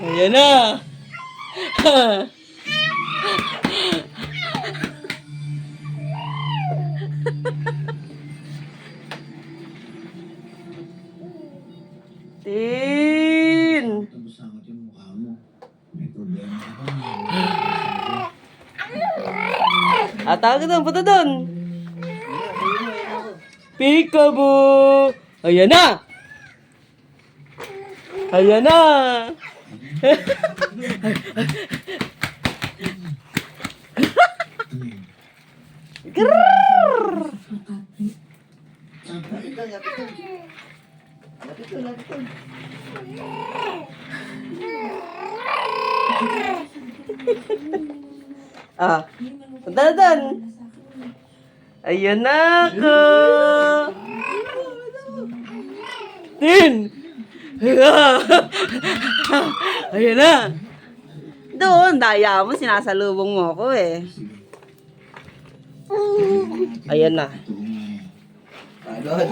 Ayan na. Tin. Tabusangot yung mukha mo. May problema ka ba? Tawag doon, punta doon. Peekaboo. Ayan na. Ayan na. Grrrr. Punta na doon. Ayan na ako. Tin. Ayan na. Doon, daya mo, sinasalubong mo ako eh. Ayan na. Pagod.